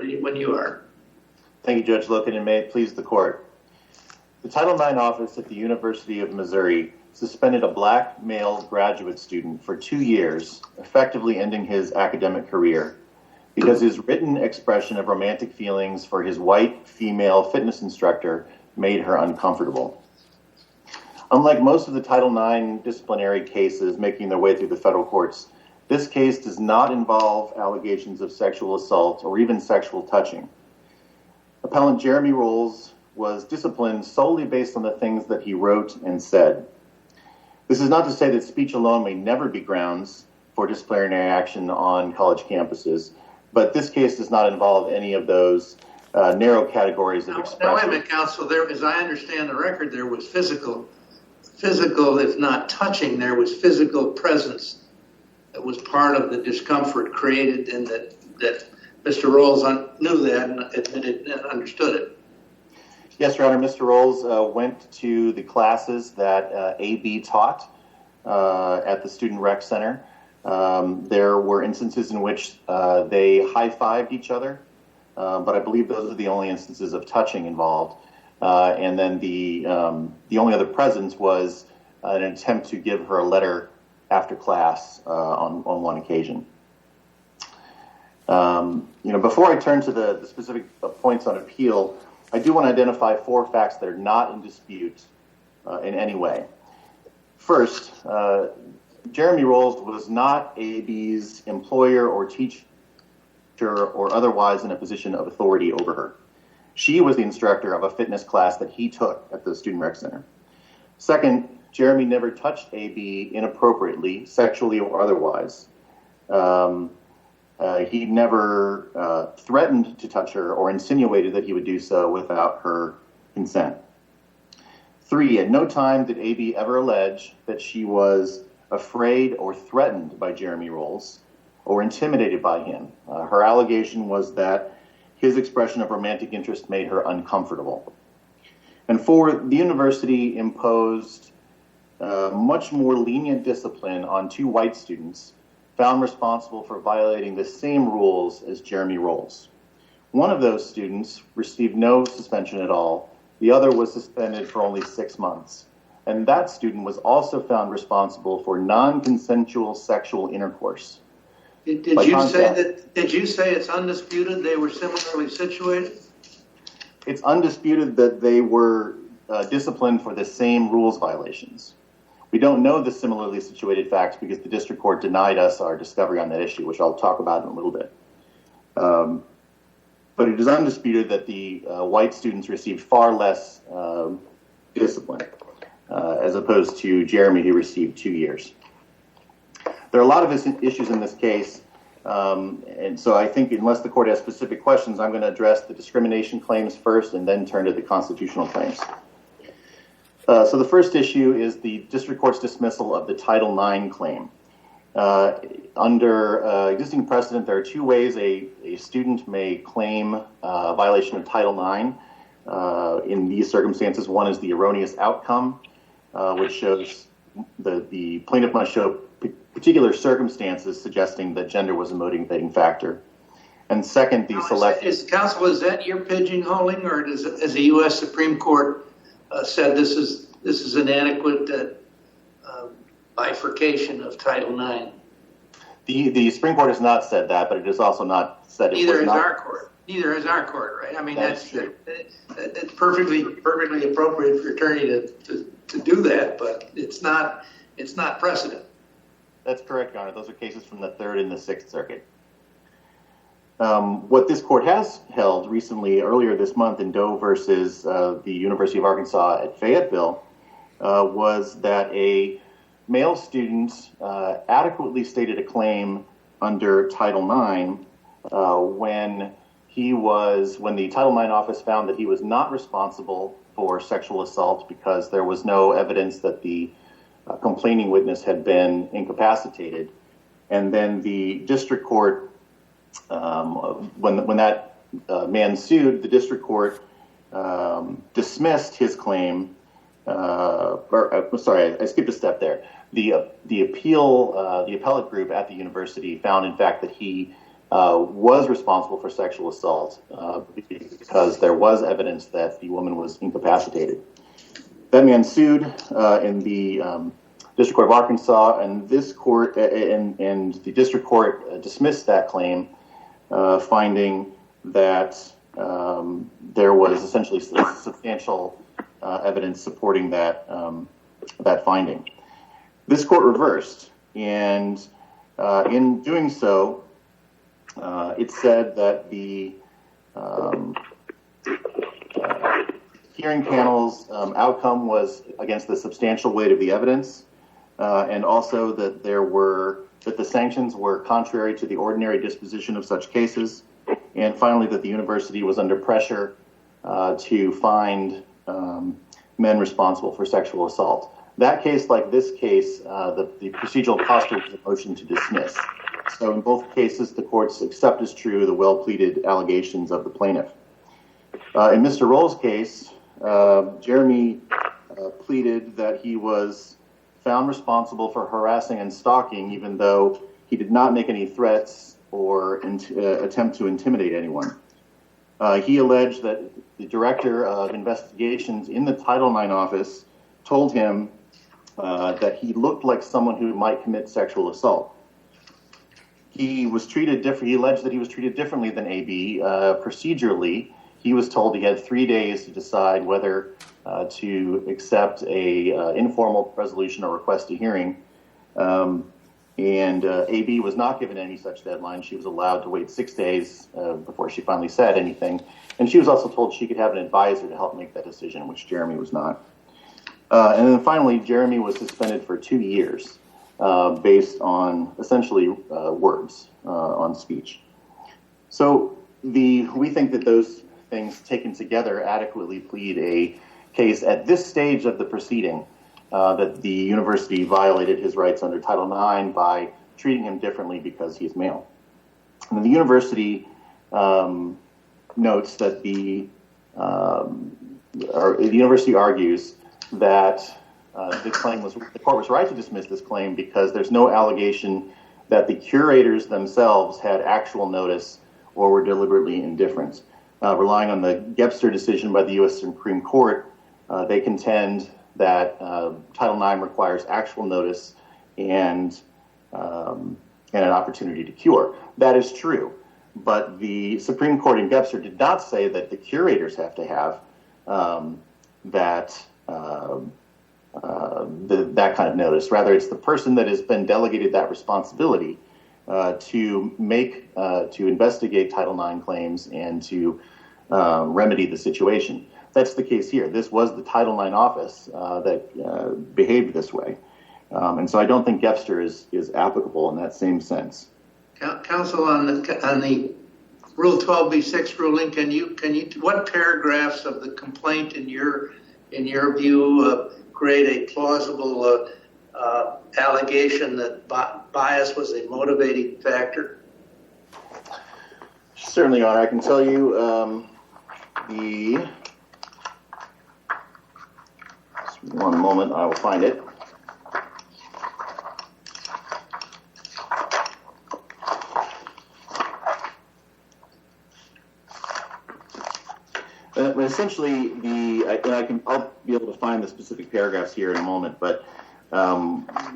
when you are. Thank you, Judge Loken, and may it please the court. The Title IX office at the University of Missouri suspended a black male graduate student for 2 years, effectively ending his academic career, because his written expression of romantic feelings for his white female fitness instructor made her uncomfortable. Unlike most of the Title IX disciplinary cases making their way through the federal courts, this case does not involve allegations of sexual assault or even sexual touching. Appellant Jeremy Rowles was disciplined solely based on the things that he wrote and said. This is not to say that speech alone may never be grounds for disciplinary action on college campuses, but this case does not involve any of those narrow categories of expression. Now, wait a minute, counsel. There, as I understand the record, there was physical, if not touching, there was physical presence that was part of the discomfort created, and that Mr. Rowles knew that and admitted and understood it. Yes, Your Honor. Mr. Rowles went to the classes that AB taught at the Student Rec Center. There were instances in which they high-fived each other, but I believe those are the only instances of touching involved. And then the only other presence was an attempt to give her a letter after class on one occasion. Before I turn to the specific points on appeal, I do want to identify 4 facts that are not in dispute in any way. First, Jeremy Rowles was not AB's employer or teacher or otherwise in a position of authority over her. She was the instructor of a fitness class that he took at the Student Rec Center. Second, Jeremy never touched AB inappropriately, sexually or otherwise. He never threatened to touch her or insinuated that he would do so without her consent. 3, at no time did AB ever allege that she was afraid or threatened by Jeremy Rowles or intimidated by him. Her allegation was that his expression of romantic interest made her uncomfortable. And 4, the university imposed much more lenient discipline on 2 white students found responsible for violating the same rules as Jeremy Rowles. One of those students received no suspension at all. The other was suspended for only 6 months. And that student was also found responsible for non-consensual sexual intercourse. Did you say it's undisputed they were similarly situated? It's undisputed that they were disciplined for the same rules violations. We don't know the similarly situated facts because the district court denied us our discovery on that issue, which I'll talk about in a little bit. But it is undisputed that the white students received far less discipline as opposed to Jeremy, who received 2 years. There are a lot of issues in this case, and so I think unless the court has specific questions, I'm going to address the discrimination claims first and then turn to the constitutional claims. So the first issue is the district court's dismissal of the Title IX claim. Under existing precedent, there are 2 ways a student may claim a violation of Title IX in these circumstances. One is the erroneous outcome, which shows the plaintiff must show particular circumstances suggesting that gender was a motivating factor. And second, the select... Counsel, is that your pigeonholing, or has the U.S. Supreme Court said this is an adequate bifurcation of Title IX? The Supreme Court has not said that, but it has also not said Neither has our court. Neither has our court, right? I mean, that's perfectly appropriate for attorney to do that, but it's not precedent. That's correct, Your Honor. Those are cases from the 3rd and the 6th Circuit. What this court has held recently, earlier this month in Doe versus the University of Arkansas at Fayetteville, was that a male student adequately stated a claim under Title IX when the Title IX office found that he was not responsible for sexual assault because there was no evidence that the complaining witness had been incapacitated. And then the district court, when that man sued, the district court dismissed his claim. Sorry, I skipped a step there. The appellate group at the university found, in fact, that he was responsible for sexual assault because there was evidence that the woman was incapacitated. That man sued in the District Court of Arkansas, and this court and the District Court dismissed that claim, finding that there was essentially substantial evidence supporting that that finding. This court reversed, and in doing so, it said that the hearing panel's outcome was against the substantial weight of the evidence, and also that the sanctions were contrary to the ordinary disposition of such cases, and finally that the university was under pressure to find men responsible for sexual assault. That case, like this case, the procedural posture was a motion to dismiss. So in both cases, the courts accept as true the well-pleaded allegations of the plaintiff. In Mr. Rowles' case, Jeremy pleaded that he was found responsible for harassing and stalking, even though he did not make any threats or attempt to intimidate anyone. He alleged that the director of investigations in the Title IX office told him that he looked like someone who might commit sexual assault. He was treated different. He alleged that he was treated differently than AB. Procedurally, he was told he had 3 days to decide whether to accept a informal resolution or request a hearing. And AB was not given any such deadline. She was allowed to wait 6 days before she finally said anything. And she was also told she could have an advisor to help make that decision, which Jeremy was not. And then finally, Jeremy was suspended for 2 years based on essentially words on speech. So we think that those things taken together adequately plead a case at this stage of the proceeding that the university violated his rights under Title IX by treating him differently because he's male. And the university notes that the university argues that the court was right to dismiss this claim because there's no allegation that the curators themselves had actual notice or were deliberately indifferent. Relying on the Gebster decision by the U.S. Supreme Court, they contend that Title IX requires actual notice and an opportunity to cure. That is true, but the Supreme Court in Gebster did not say that the curators have to have that kind of notice. Rather, it's the person that has been delegated that responsibility to investigate Title IX claims and to remedy the situation. That's the case here. This was the Title IX office that behaved this way. And so I don't think Gebster is applicable in that same sense. Counsel, on the Rule 12b-6 ruling, can you what paragraphs of the complaint in your view create a plausible allegation that bias was a motivating factor? Certainly, Your Honor. I can tell you just one moment, I will find it. Essentially, I'll be able to find the specific paragraphs here in a moment, but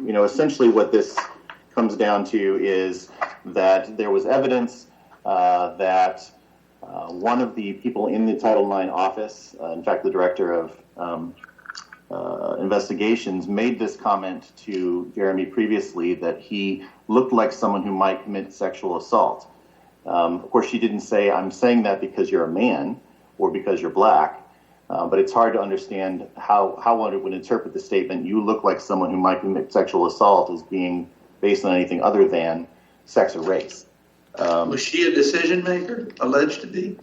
essentially what this comes down to is that there was evidence that one of the people in the Title IX office, in fact, the director of investigations, made this comment to Jeremy previously that he looked like someone who might commit sexual assault. Of course, she didn't say, "I'm saying that because you're a man," or because you're black, but it's hard to understand how one would interpret the statement, "You look like someone who might commit sexual assault," as being based on anything other than sex or race. Was she a decision maker, alleged to be?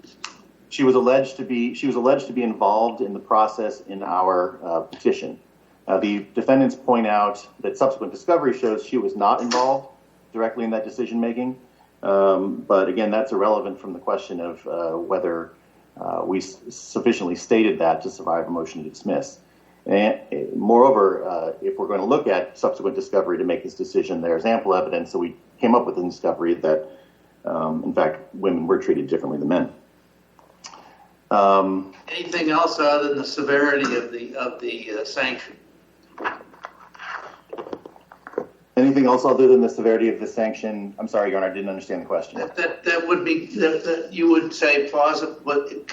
She was alleged to be involved in the process in our petition. The defendants point out that subsequent discovery shows she was not involved directly in that decision making, but again, that's irrelevant from the question of whether we sufficiently stated that to survive a motion to dismiss. And moreover, if we're going to look at subsequent discovery to make this decision, there's ample evidence that we came up with in discovery that In fact, women were treated differently than men. Anything else other than the severity of the sanction? Anything else other than the severity of the sanction? I'm sorry, Your Honor, I didn't understand the question. That would be that you would say plausible, but it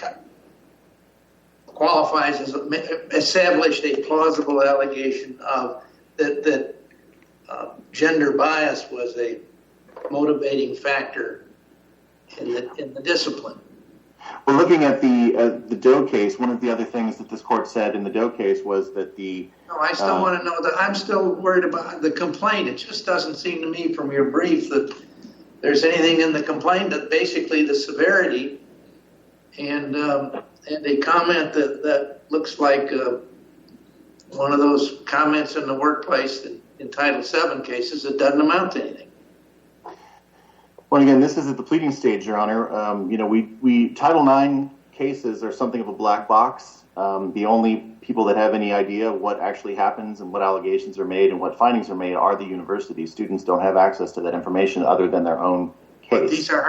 qualifies as established a plausible allegation of that gender bias was a motivating factor in the discipline. Well, looking at the Doe case, one of the other things that this court said in the Doe case was that No, I still want to know that. I'm still worried about the complaint. It just doesn't seem to me from your brief that there's anything in the complaint that basically the severity and a comment that looks like one of those comments in the workplace in Title VII cases that doesn't amount to anything. Well, again, this is at the pleading stage, Your Honor. We Title IX cases are something of a black box. The only people that have any idea what actually happens and what allegations are made and what findings are made are the universities. Students don't have access to that information other than their own case. But these are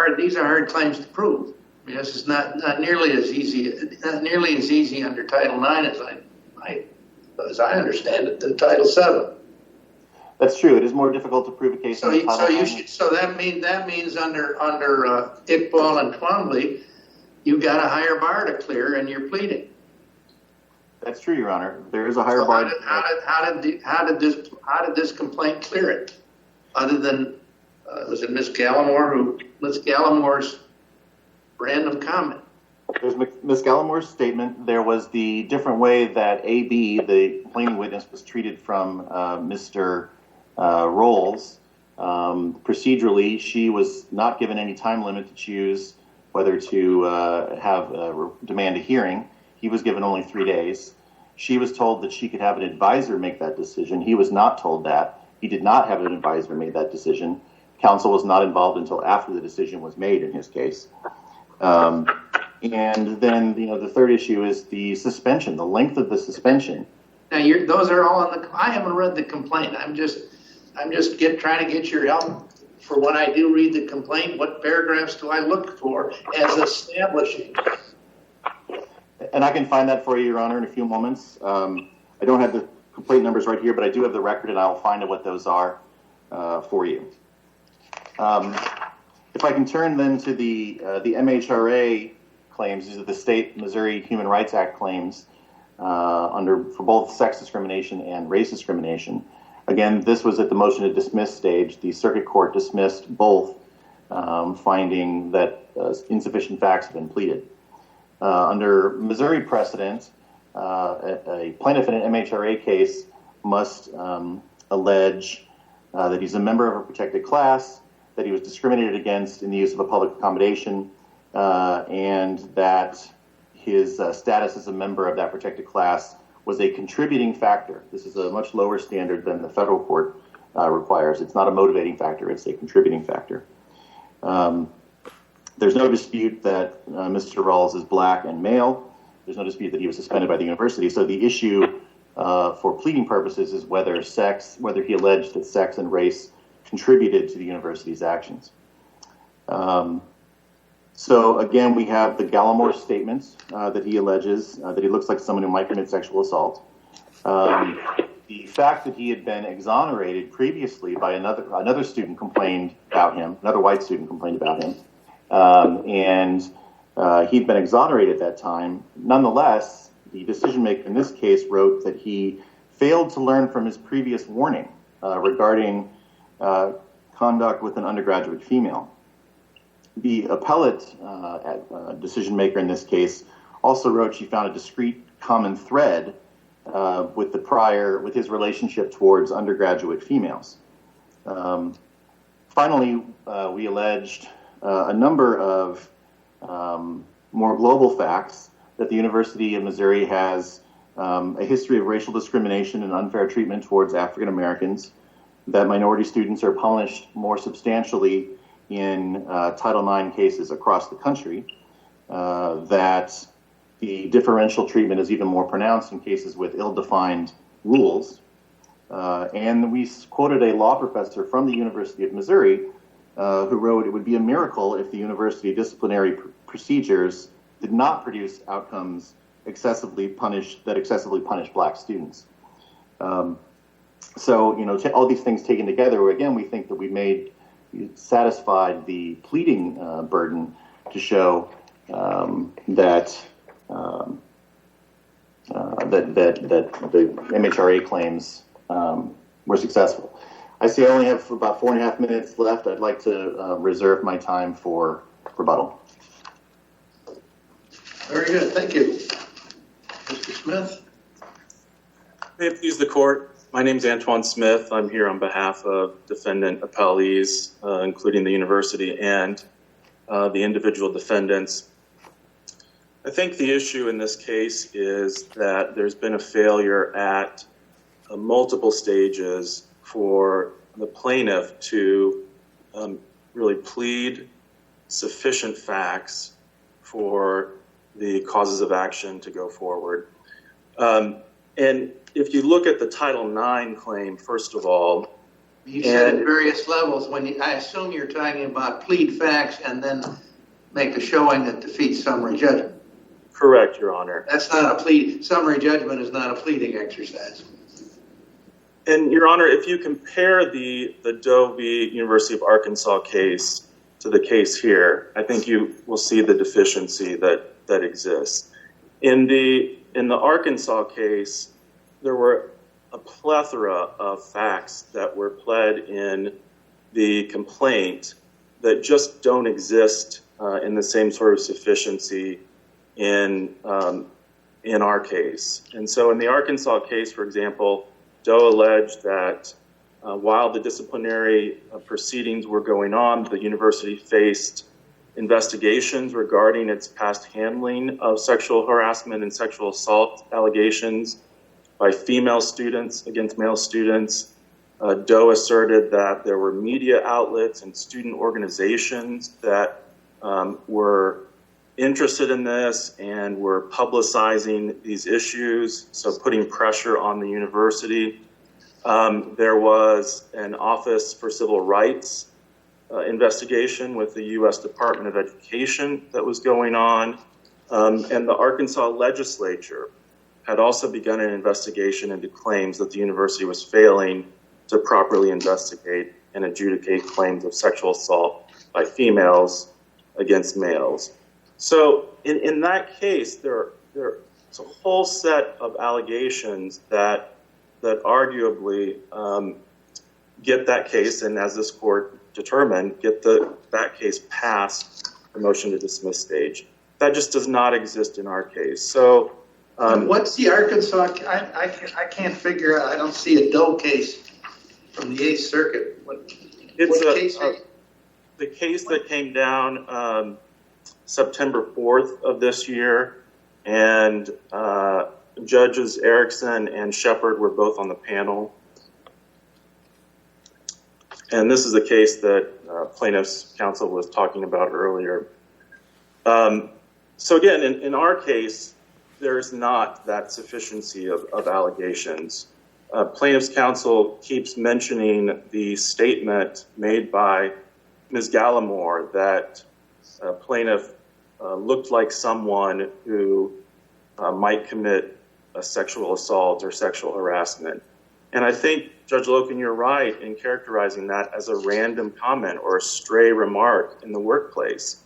hard claims to prove. I mean, this is not nearly as easy under Title IX as I understand it than Title VII. That's true. It is more difficult to prove a case. So that means under Iqbal and Twombly, you've got a higher bar to clear, and you're pleading. That's true, Your Honor. There is a higher bar. How did this complaint clear it? Other than was it Miss Gallamore's random comment? There's Miss Gallamore's statement. There was the different way that AB, the complaining witness, was treated from Mr. Rowles. Procedurally, she was not given any time limit to choose whether to demand a hearing. He was given only 3 days. She was told that she could have an advisor make that decision. He was not told that. He did not have an advisor make that decision. Counsel was not involved until after the decision was made in his case. And then, the third issue is the suspension, the length of the suspension. Now, those are all on the. I haven't read the complaint. I'm just trying to get your help for when I do read the complaint. What paragraphs do I look for as establishing? And I can find that for you, Your Honor, in a few moments. I don't have the complaint numbers right here, but I do have the record, and I'll find out what those are for you. If I can turn then to the MHRA claims, these are the state Missouri Human Rights Act claims for both sex discrimination and race discrimination. Again, this was at the motion to dismiss stage. The circuit court dismissed both, finding that insufficient facts have been pleaded. Under Missouri precedent, a plaintiff in an MHRA case must allege that he's a member of a protected class, that he was discriminated against in the use of a public accommodation, and that his status as a member of that protected class was a contributing factor. This is a much lower standard than the federal court requires. It's not a motivating factor, it's a contributing factor. There's no dispute that Mr. Rowles is black and male. There's no dispute that he was suspended by the university. So the issue for pleading purposes is whether he alleged that sex and race contributed to the university's actions. So again, we have the Gallimore statements that he alleges that he looks like someone who might commit sexual assault. The fact that he had been exonerated previously by another student complained about him, another white student complained about him, and he'd been exonerated at that time. Nonetheless, the decision maker in this case wrote that he failed to learn from his previous warning regarding conduct with an undergraduate female. The appellate decision maker in this case also wrote she found a discrete common thread with his relationship towards undergraduate females. Finally, we alleged a number of more global facts that the University of Missouri has a history of racial discrimination and unfair treatment towards African Americans, that minority students are punished more substantially in Title IX cases across the country, that the differential treatment is even more pronounced in cases with ill-defined rules. And we quoted a law professor from the University of Missouri who wrote, "It would be a miracle if the university disciplinary procedures did not produce outcomes excessively punish Black students." So, all these things taken together, again, we think that we satisfied the pleading burden to show that the MHRA claims were successful. I see I only have about 4.5 minutes left. I'd like to reserve my time for rebuttal. Very good. Thank you. Mr. Smith? May it please the court. My name is Antoine Smith. I'm here on behalf of defendant appellees, including the university and the individual defendants. I think the issue in this case is that there's been a failure at multiple stages for the plaintiff to really plead sufficient facts for the causes of action to go forward. And if you look at the Title IX claim, first of all, you said at various levels. I assume you're talking about plead facts and then make a showing that defeats summary judgment. Correct, Your Honor. That's not a plea. Summary judgment is not a pleading exercise. And Your Honor, if you compare the Doe v. University of Arkansas case to the case here, I think you will see the deficiency that exists. In the Arkansas case, there were a plethora of facts that were pled in the complaint that just don't exist in the same sort of sufficiency in our case. And so in the Arkansas case, for example, Doe alleged that while the disciplinary proceedings were going on, the university faced investigations regarding its past handling of sexual harassment and sexual assault allegations by female students against male students. Doe asserted that there were media outlets and student organizations that were interested in this and were publicizing these issues, so putting pressure on the university. There was an Office for Civil Rights investigation with the U.S. Department of Education that was going on, and the Arkansas legislature had also begun an investigation into claims that the university was failing to properly investigate and adjudicate claims of sexual assault by females against males. So in that case, there's a whole set of allegations that arguably get that case, and as this court determined, get that case past the motion to dismiss stage. That just does not exist in our case. So what's the Arkansas? I can't figure out. I don't see a Doe case from the 8th Circuit. What case? The case that came down September 4th of this year, and Judges Erickson and Shepard were both on the panel. And this is the case that plaintiff's counsel was talking about earlier. So again, in our case, there is not that sufficiency of allegations. Plaintiff's counsel keeps mentioning the statement made by Ms. Gallimore that plaintiff looked like someone who might commit a sexual assault or sexual harassment. And I think, Judge Loken, you're right in characterizing that as a random comment or a stray remark in the workplace.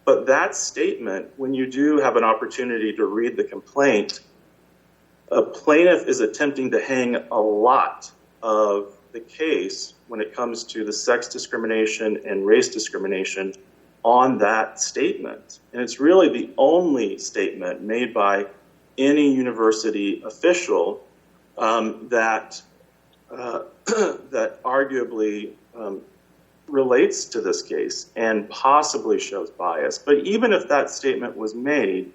But that statement, when you do have an opportunity to read the complaint, a plaintiff is attempting to hang a lot of the case when it comes to the sex discrimination and race discrimination on that statement. And it's really the only statement made by any university official that arguably relates to this case and possibly shows bias. But even if that statement was made,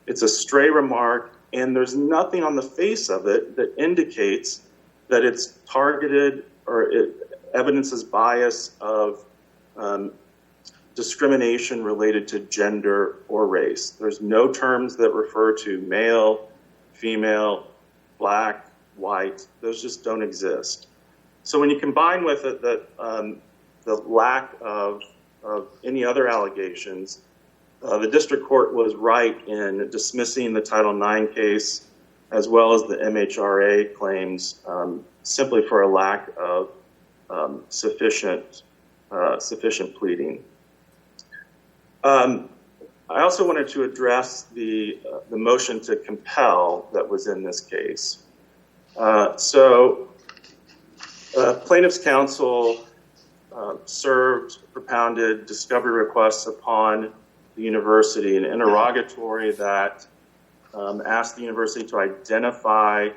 it's a stray remark, and there's nothing on the face of it that indicates that it's targeted or it evidences bias of discrimination related to gender or race. There's no terms that refer to male, female, black, white. Those just don't exist. So when you combine with it that the lack of any other allegations, the district court was right in dismissing the Title IX case as well as the MHRA claims simply for a lack of sufficient pleading. I also wanted to address the motion to compel that was in this case. Plaintiff's counsel propounded discovery requests upon the university, an interrogatory that asked the university to identify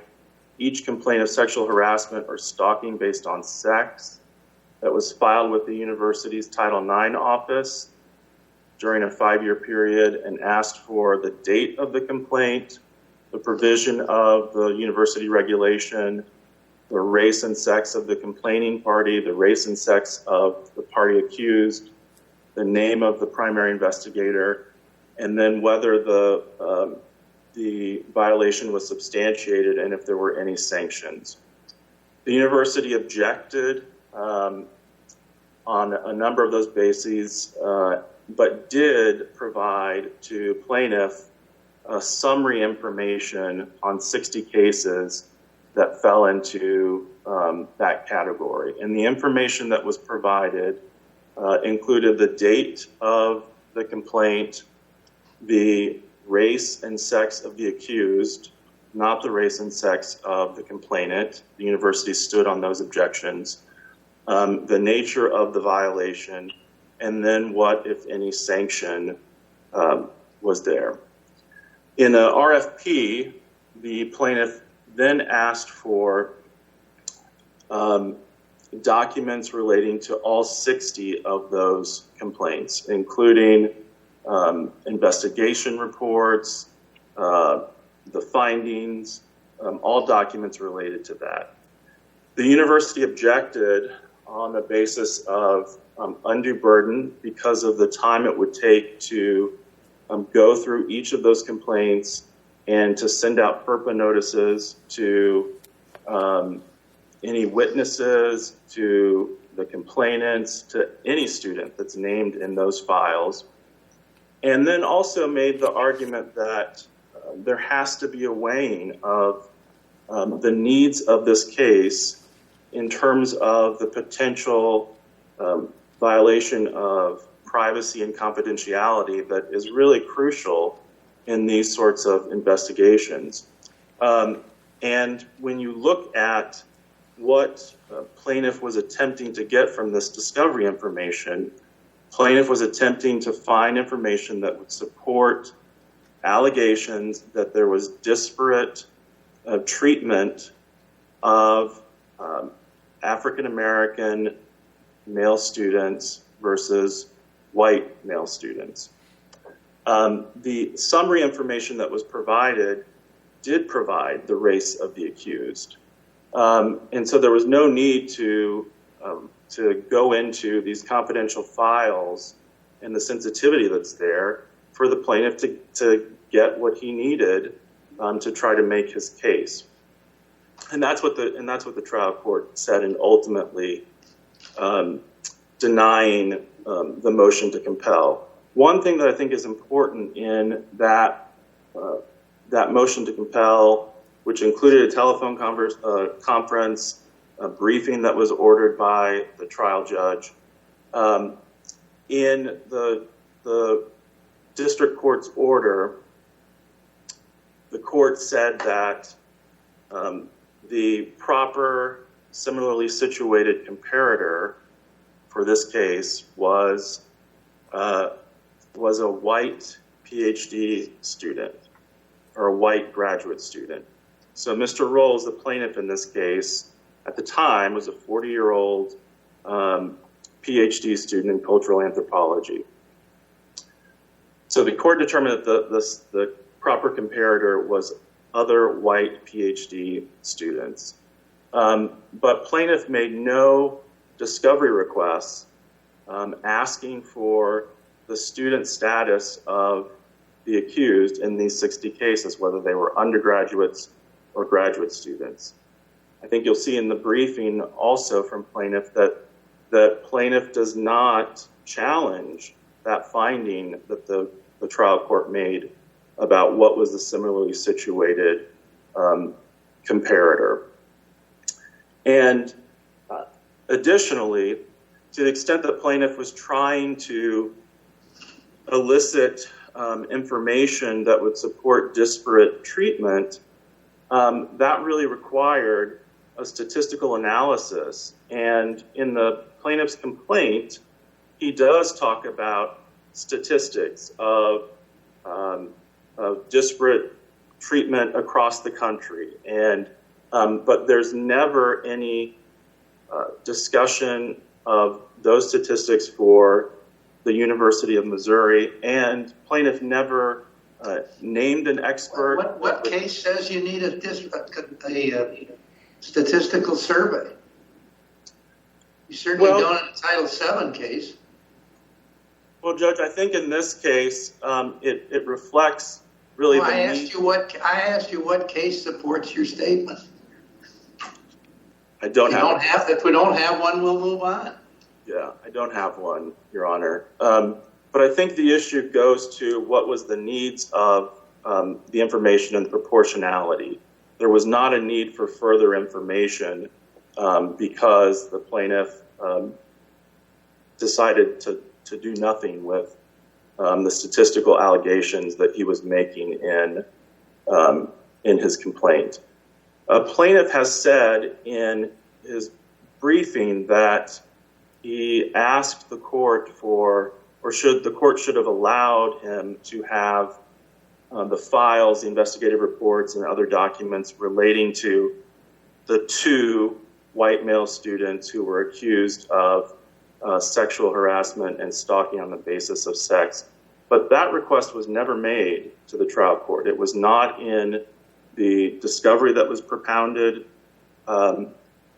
each complaint of sexual harassment or stalking based on sex that was filed with the university's Title IX office during a 5-year period, and asked for the date of the complaint, the provision of the university regulation, the race and sex of the complaining party, the race and sex of the party accused, the name of the primary investigator, and then whether the violation was substantiated and if there were any sanctions. The university objected on a number of those bases, but did provide to plaintiff summary information on 60 cases that fell into that category. And the information that was provided included the date of the complaint, the race and sex of the accused, not the race and sex of the complainant. The university stood on those objections. The nature of the violation, and then what, if any, sanction was there. In a RFP, the plaintiff then asked for documents relating to all 60 of those complaints, including investigation reports, the findings, all documents related to that. The university objected on the basis of undue burden because of the time it would take to go through each of those complaints and to send out FERPA notices to any witnesses, to the complainants, to any student that's named in those files. And then also made the argument that there has to be a weighing of the needs of this case in terms of the potential violation of privacy and confidentiality that is really crucial in these sorts of investigations. And when you look at what plaintiff was attempting to get from this discovery information, plaintiff was attempting to find information that would support allegations that there was disparate treatment of African-American male students versus white male students. The summary information that was provided did provide the race of the accused. And so there was no need to go into these confidential files and the sensitivity that's there for the plaintiff to get what he needed to try to make his case. And that's what the trial court said in ultimately denying the motion to compel. One thing that I think is important in that motion to compel, which included a telephone conference, a briefing that was ordered by the trial judge, in the district court's order, the court said that the proper, similarly situated comparator for this case was a white PhD student or a white graduate student. So Mr. Rowles, the plaintiff in this case, at the time was a 40-year-old PhD student in cultural anthropology. So the court determined that the proper comparator was other white PhD students. But plaintiff made no discovery requests asking for the student status of the accused in these 60 cases, whether they were undergraduates or graduate students. I think you'll see in the briefing also from plaintiff that that plaintiff does not challenge that finding that the trial court made about what was the similarly situated comparator. And additionally, to the extent that plaintiff was trying to elicit information that would support disparate treatment, that really required a statistical analysis. And in the plaintiff's complaint, he does talk about statistics of disparate treatment across the country. And but there's never any discussion of those statistics for the University of Missouri, and plaintiff never named an expert. What case says you need a statistical survey? You certainly don't in a Title VII case. Well, Judge, I think in this case, it reflects really I asked you what case supports your statement. I don't have. If we don't have one, we'll move on. Yeah, I don't have one, Your Honor. But I think the issue goes to what was the needs of the information and the proportionality. There was not a need for further information because the plaintiff decided to do nothing with the statistical allegations that he was making in his complaint. A plaintiff has said in his briefing that he asked the court the court should have allowed him to have the files, the investigative reports, and other documents relating to the two white male students who were accused of sexual harassment and stalking on the basis of sex. But that request was never made to the trial court. It was not in the discovery that was propounded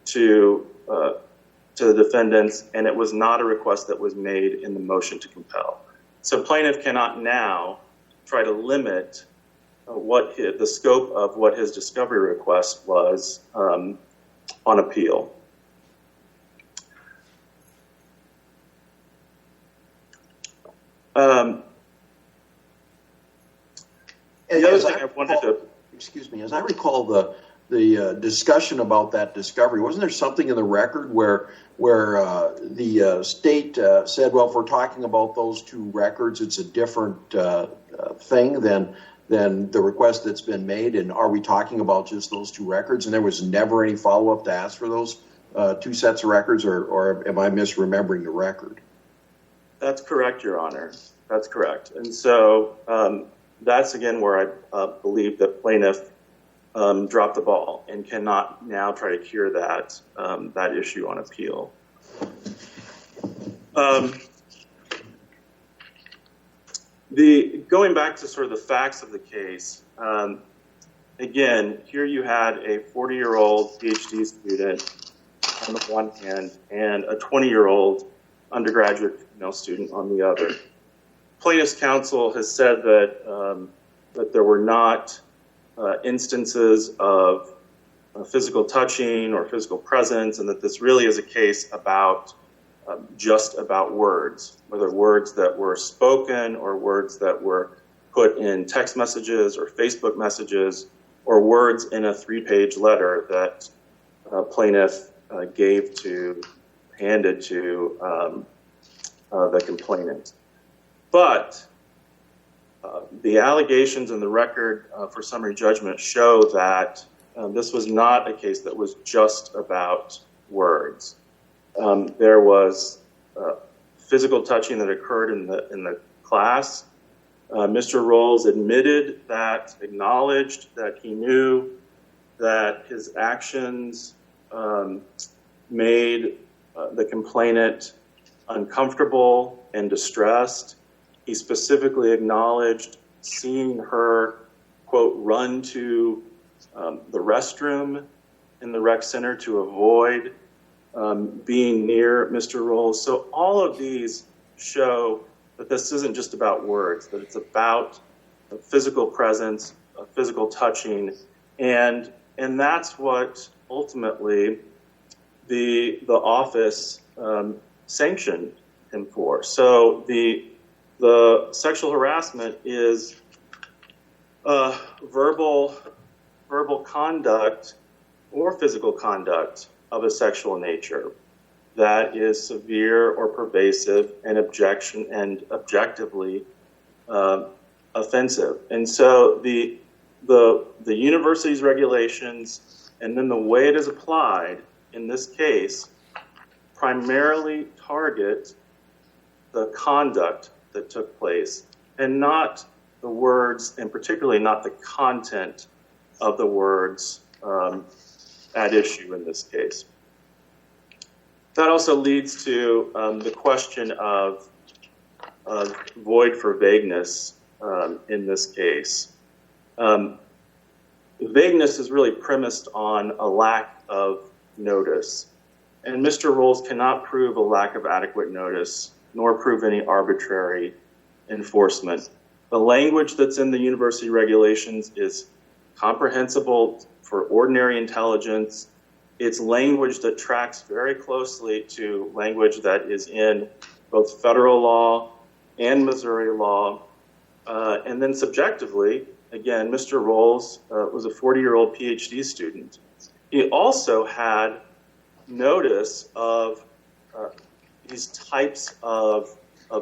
to the defendants, and it was not a request that was made in the motion to compel. So plaintiff cannot now try to limit the scope of what his discovery request was on appeal. The other thing I wanted to... Excuse me, as I recall the discussion about that discovery, wasn't there something in the record where the state said, well, if we're talking about those two records, it's a different thing than the request that's been made, and are we talking about just those two records? And there was never any follow-up to ask for those two sets of records, or am I misremembering the record? That's correct, Your Honor. That's correct. And so that's, again, where I believe that plaintiff dropped the ball and cannot now try to cure that issue on appeal. Going back to sort of the facts of the case, again, here you had a 40-year-old PhD student on the one hand and a 20-year-old undergraduate female student on the other. Plaintiff's counsel has said that there were not instances of physical touching or physical presence, and that this really is a case about just about words, whether words that were spoken or words that were put in text messages or Facebook messages or words in a 3-page letter that plaintiff handed to the complainant. But the allegations in the record for summary judgment show that this was not a case that was just about words. There was physical touching that occurred in the class. Mr. Rowles acknowledged that he knew that his actions made the complainant uncomfortable and distressed. He specifically acknowledged seeing her, quote, run to the restroom in the rec center to avoid being near Mr. Rowles. So all of these show that this isn't just about words, that it's about a physical presence, a physical touching, and that's what ultimately the office sanctioned him for. So the sexual harassment is verbal conduct or physical conduct of a sexual nature that is severe or pervasive and objectively offensive. And so the university's regulations and then the way it is applied in this case primarily target the conduct that took place and not the words, and particularly not the content of the words at issue in this case. That also leads to the question of void for vagueness in this case. Vagueness is really premised on a lack of notice, and Mr. Rowles cannot prove a lack of adequate notice nor prove any arbitrary enforcement. The language that's in the university regulations is comprehensible for ordinary intelligence. It's language that tracks very closely to language that is in both federal law and Missouri law. And then subjectively, again, Mr. Rowles was a 40-year-old PhD student. He also had notice of these types of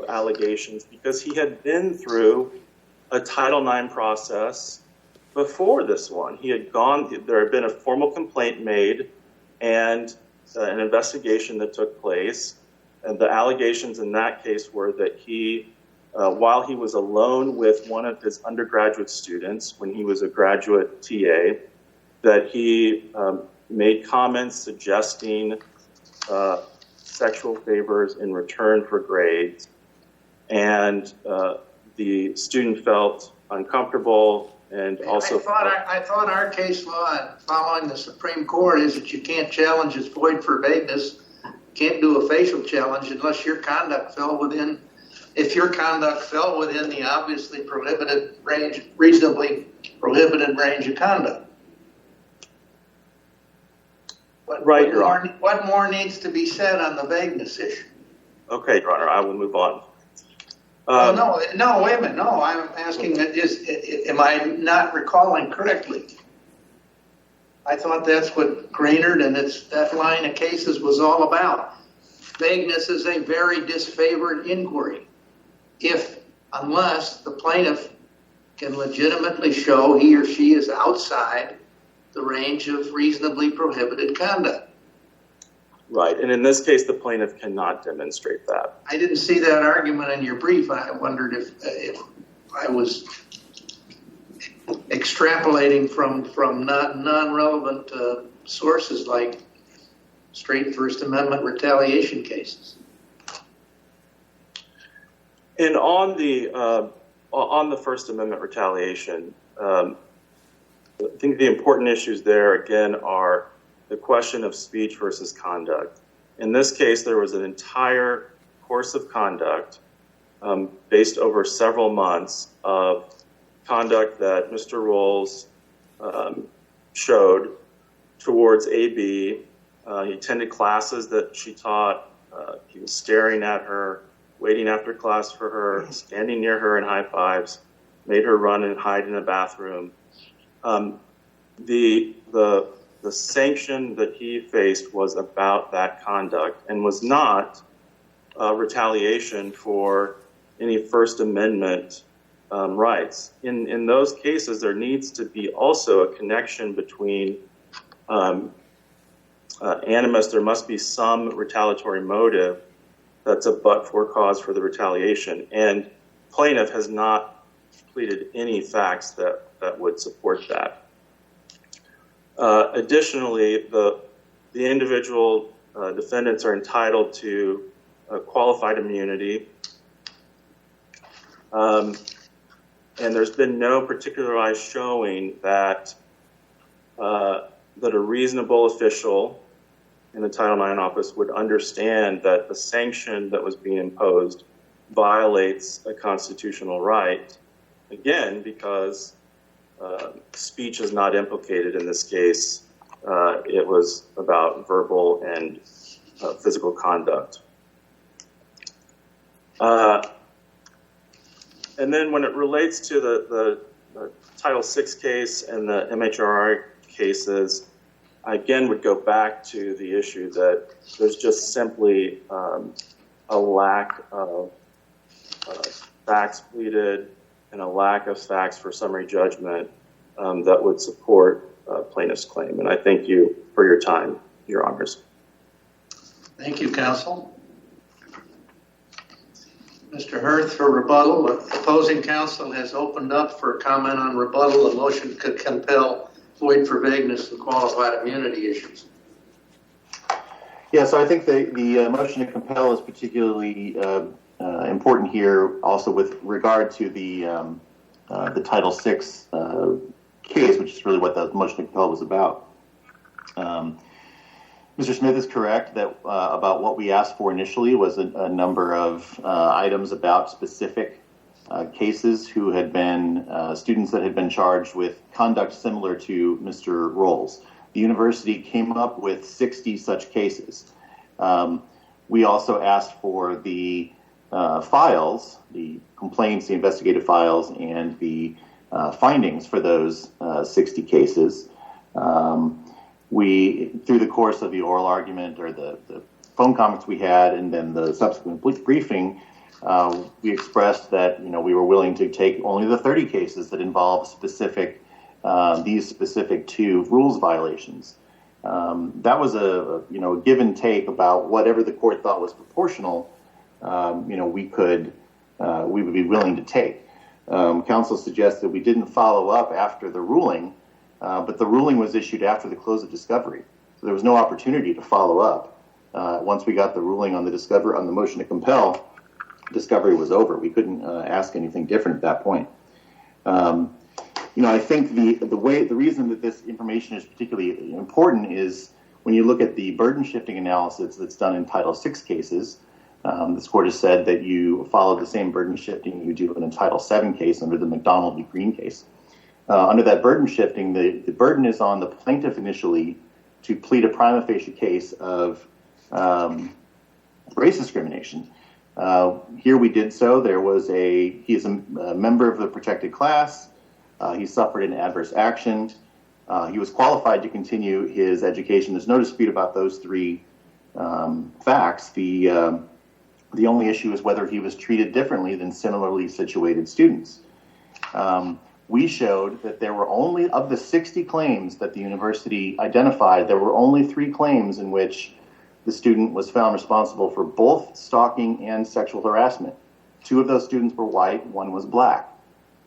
allegations because he had been through a Title IX process before this one. There had been a formal complaint made and an investigation that took place. And the allegations in that case were that he, while he was alone with one of his undergraduate students when he was a graduate TA, that he made comments suggesting sexual favors in return for grades. And the student felt uncomfortable and also... I thought our case law following the Supreme Court is that you can't challenge as void for vagueness, can't do a facial challenge unless your conduct fell within, if your conduct fell within the obviously prohibited range, reasonably prohibited range of conduct. What more needs to be said on the vagueness issue? Okay, Your Honor, I will move on. No, wait a minute. No, I'm asking, am I not recalling correctly? I thought that's what Graynard and that line of cases was all about. Vagueness is a very disfavored inquiry unless the plaintiff can legitimately show he or she is outside the range of reasonably prohibited conduct. Right, and in this case, the plaintiff cannot demonstrate that. I didn't see that argument in your brief. I wondered if I was extrapolating from non-relevant sources like straight First Amendment retaliation cases. And on the First Amendment retaliation, I think the important issues there, again, are the question of speech versus conduct. In this case, there was an entire course of conduct based over several months of conduct that Mr. Rowles showed towards AB. He attended classes that she taught. He was staring at her, waiting after class for her, standing near her in high fives, made her run and hide in a bathroom. The sanction that he faced was about that conduct and was not retaliation for any First Amendment rights. In those cases, there needs to be also a connection between animus. There must be some retaliatory motive that's a but-for cause for the retaliation. And plaintiff has not pleaded any facts that would support that. Additionally, the individual defendants are entitled to qualified immunity. And there's been no particularized showing that a reasonable official in the Title IX office would understand that the sanction that was being imposed violates a constitutional right, again, because speech is not implicated in this case. It was about verbal and physical conduct. And then when it relates to the Title VI case and the MHRI cases, I again would go back to the issue that there's just simply a lack of facts pleaded and a lack of facts for summary judgment that would support plaintiff's claim. And I thank you for your time, Your Honors. Thank you, counsel. Mr. Hurth for rebuttal. The opposing counsel has opened up for comment on rebuttal. A motion could compel void for vagueness and qualified immunity issues. Yeah, so I think the motion to compel is particularly important here, also with regard to the Title VI case, which is really what the motion to compel was about. Mr. Smith is correct that about what we asked for initially was a number of items about specific cases who had been students that had been charged with conduct similar to Mr. Rowles. The university came up with 60 such cases. We also asked for the files, the complaints, the investigative files, and the findings for those 60 cases. We, through the course of the oral argument or the phone comments we had and then the subsequent briefing, we expressed that we were willing to take only the 30 cases that involve specific these specific two rules violations. That was a give and take about whatever the court thought was proportional. We would be willing to take. Counsel suggested we didn't follow up after the ruling, but the ruling was issued after the close of discovery, so there was no opportunity to follow up. Once we got the ruling on the motion to compel, discovery was over. We couldn't ask anything different at that point. I think the reason that this information is particularly important is when you look at the burden shifting analysis that's done in Title VI cases. This court has said that you follow the same burden shifting you do in a Title VII case under the McDonald v. Green case. Under that burden shifting, the burden is on the plaintiff initially to plead a prima facie case of race discrimination. Here we did so. He is a member of the protected class. He suffered an adverse action. He was qualified to continue his education. There's no dispute about those three facts. The only issue is whether he was treated differently than similarly situated students. We showed that there were only, of the 60 claims that the university identified, there were only 3 claims in which the student was found responsible for both stalking and sexual harassment. 2 of those students were white, 1 was black.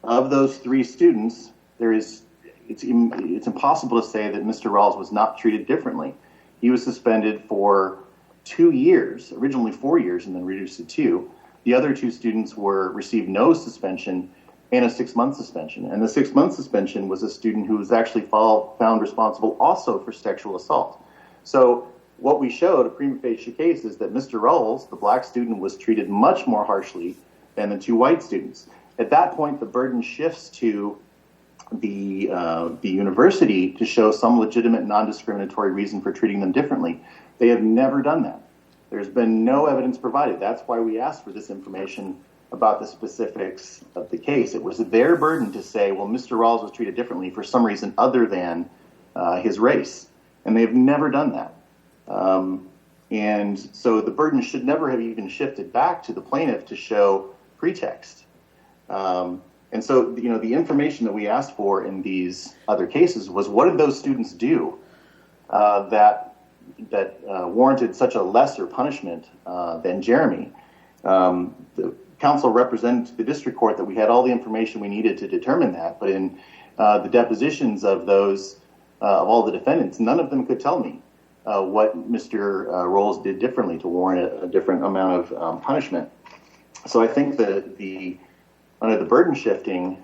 Of those 3 students, it's impossible to say that Mr. Rowles was not treated differently. He was suspended for 2 years, originally 4 years, and then reduced to 2. The other 2 students received no suspension and a 6-month suspension. And the 6-month suspension was a student who was actually found responsible also for sexual assault. So what we showed, a prima facie case, is that Mr. Rowles, the black student, was treated much more harshly than the 2 white students. At that point, the burden shifts to the university to show some legitimate non-discriminatory reason for treating them differently. They have never done that. There's been no evidence provided. That's why we asked for this information about the specifics of the case. It was their burden to say, well, Mr. Rowles was treated differently for some reason other than his race. And they've never done that. And so the burden should never have even shifted back to the plaintiff to show pretext. And so, the information that we asked for in these other cases was, what did those students do that warranted such a lesser punishment than Jeremy? The counsel represented to the district court that we had all the information we needed to determine that, but in the depositions of all the defendants, none of them could tell me what Mr. Rowles did differently to warrant a different amount of punishment. So I think that under the burden shifting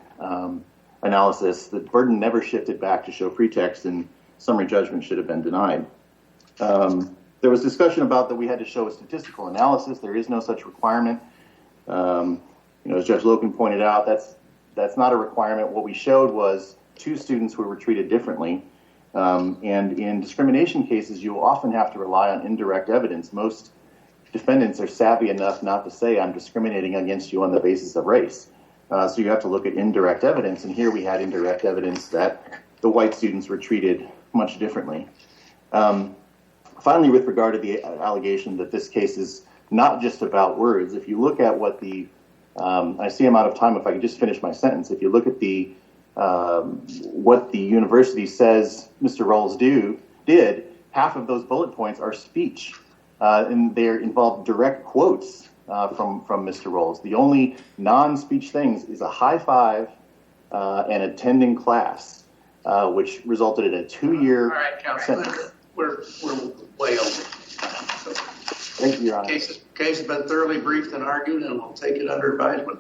analysis, the burden never shifted back to show pretext, and summary judgment should have been denied. There was discussion about that we had to show a statistical analysis. There is no such requirement. As Judge Loken pointed out, that's not a requirement. What we showed was 2 students who were treated differently. And in discrimination cases, you will often have to rely on indirect evidence. Most defendants are savvy enough not to say, I'm discriminating against you on the basis of race. So you have to look at indirect evidence, and here we had indirect evidence that the white students were treated much differently. Finally, with regard to the allegation that this case is not just about words, if you look at what the, I see I'm out of time, if I could just finish my sentence. If you look at the, what the university says Mr. Rowles did, half of those bullet points are speech, and they involve direct quotes from Mr. Rowles. The only non-speech things is a high five and attending class, which resulted in a 2-year All right, Councilman, sentence. we're way over. So, Thank you, Your Honor. case has been thoroughly briefed and argued, and we'll take it under advisement.